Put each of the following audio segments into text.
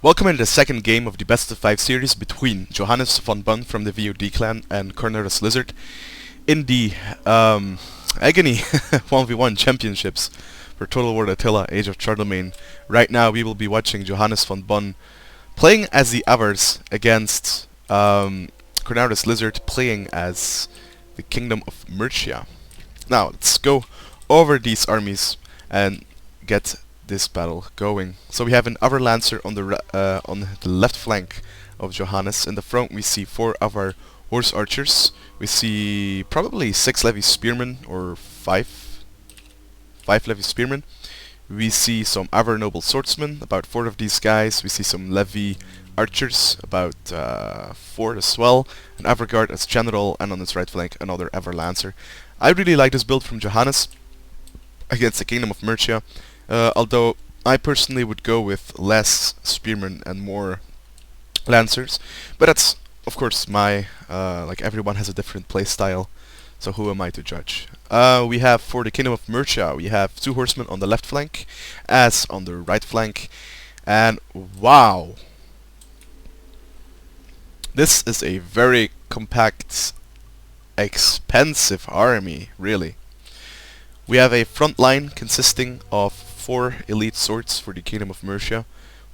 Welcome in the second game of the best of 5 series between Johannes von Bunn from the VOD clan and Carnasaur Lizard in the Aggony 1v1 championships for Total War Attilla, Age of Charlemagne. Right now we will be watching Johannes von Bunn playing as the Avars against Carnasaur Lizard playing as the Kingdom of Mercia. Now let's go over these armies and get this battle going. So we have an Avar Lancer on the left flank of Johannes. In the front we see 4 Avar Horse Archers. We see probably 6 Levy Spearmen or 5 Levy Spearmen. We see some Avar Noble Swordsmen, about 4 of these guys. We see some Levy Archers, about 4 as well. An Avar Guard as General, and on his right flank another Avar Lancer. I really like this build from Johannes against the Kingdom of Mercia. Although I personally would go with less Spearmen and more Lancers, but that's of course my like everyone has a different playstyle, so who am I to judge? We have for the Kingdom of Mercia we have 2 horsemen on the left flank as on the right flank, and wow, this is a very compact, expensive army, really. We have a front line consisting of 4 elite swords for the Kingdom of Mercia.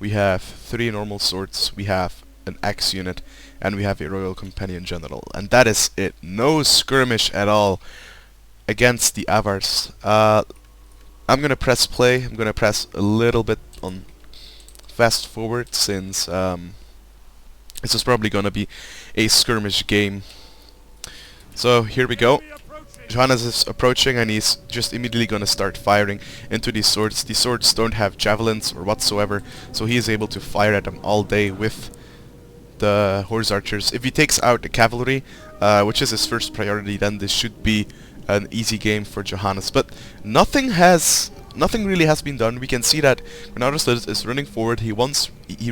We have 3 normal swords, we have an axe unit, and we have a Royal Companion General. And that is it. No skirmish at all against the Avars. I'm gonna press play. I'm gonna press a little bit on fast forward since this is probably gonna be a skirmish game. So here we go. Johannes is approaching and he's just immediately gonna start firing into these swords. These swords don't have javelins or whatsoever, so he is able to fire at them all day with the horse archers. If he takes out the cavalry, which is his first priority, then this should be an easy game for Johannes. But nothing really has been done. We can see that Carnasaur is running forward. He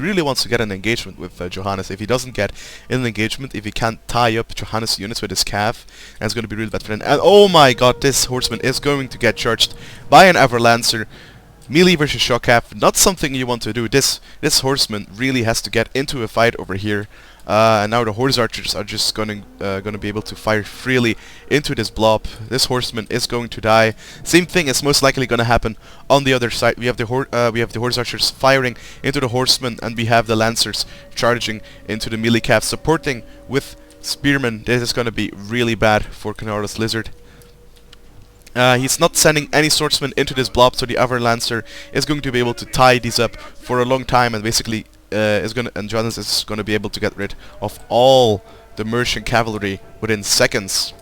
really wants to get an engagement with Johannes. If he doesn't get an engagement, if he can't tie up Johannes' units with his cav, and it's going to be really bad for him. And oh my god, this horseman is going to get charged by an Avar Lancer. Melee versus shock cav, not something you want to do. This horseman really has to get into a fight over here. And now the horse archers are just gonna be able to fire freely into this blob. This horseman is going to die. Same thing is most likely gonna happen on the other side. We have the horse archers firing into the horsemen, and we have the lancers charging into the melee cav, supporting with spearmen. This is gonna be really bad for Carnasaur Lizard. He's not sending any swordsmen into this blob, so the Avar Lancer is going to be able to tie these up for a long time, and basically Johannes is going to be able to get rid of all the Mercian cavalry within seconds.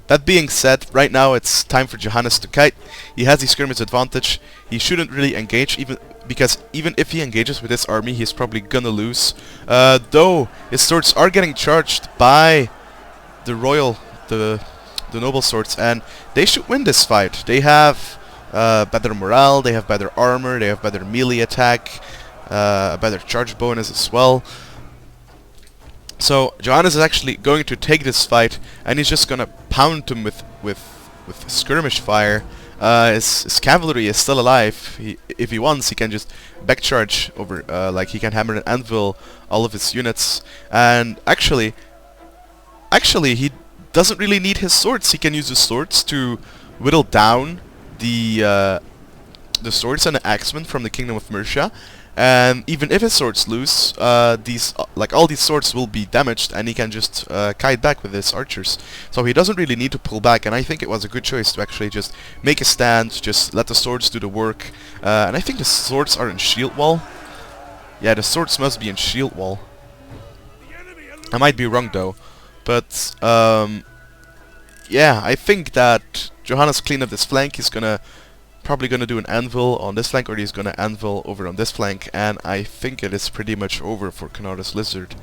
That being said, right now it's time for Johannes to kite. He has the skirmish advantage. He shouldn't really engage, because even if he engages with this army, he's probably gonna lose. Though his swords are getting charged by the noble swords, and they should win this fight. They have better morale, they have better armor, they have better melee attack, better charge bonus as well. So Johannes is actually going to take this fight, and he's just gonna pound him with skirmish fire. His cavalry is still alive. If he wants, he can just back charge over, like he can hammer and anvil all of his units. And actually he doesn't really need his swords. He can use his swords to whittle down the swords and the axemen from the Kingdom of Mercia. And even if his swords lose, all these swords will be damaged, and he can just kite back with his archers. So he doesn't really need to pull back, and I think it was a good choice to actually just make a stand, just let the swords do the work. And I think the swords are in shield wall. Yeah, the swords must be in shield wall. I might be wrong though. But yeah, I think that Johannes cleaned up this flank. He's probably gonna do an anvil on this flank, or he's gonna anvil over on this flank, and I think it is pretty much over for Carnasaur Lizard.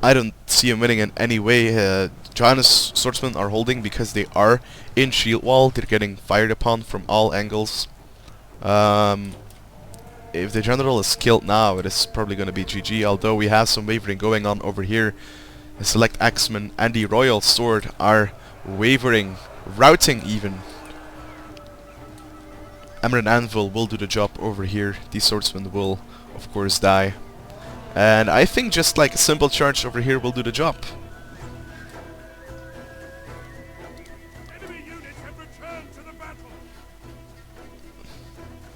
I don't see him winning in any way. Johannes' swordsmen are holding because they are in shield wall. They're getting fired upon from all angles. If the general is killed now, it is probably going to be GG, although we have some wavering going on over here. The select axeman and the royal sword are wavering, routing even. Emerald Anvil will do the job over here. These swordsmen will, of course, die. And I think just like a simple charge over here will do the job. Enemy units have returned to the battle.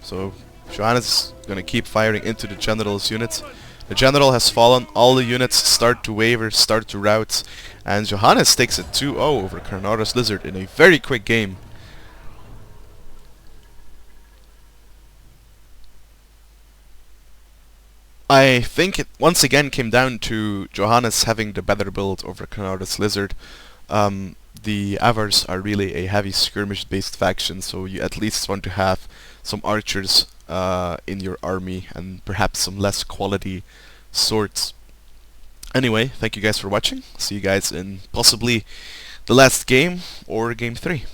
So Johannes is gonna keep firing into the general's unit. The general has fallen, all the units start to waver, start to rout, and Johannes takes a 2-0 over Carnasaur's Lizard in a very quick game. I think it once again came down to Johannes having the better build over Carnasaur's Lizard. The Avars are really a heavy skirmish based faction, so you at least want to have some archers in your army and perhaps some less quality swords. Anyway, thank you guys for watching. See you guys in possibly the last game or game 3.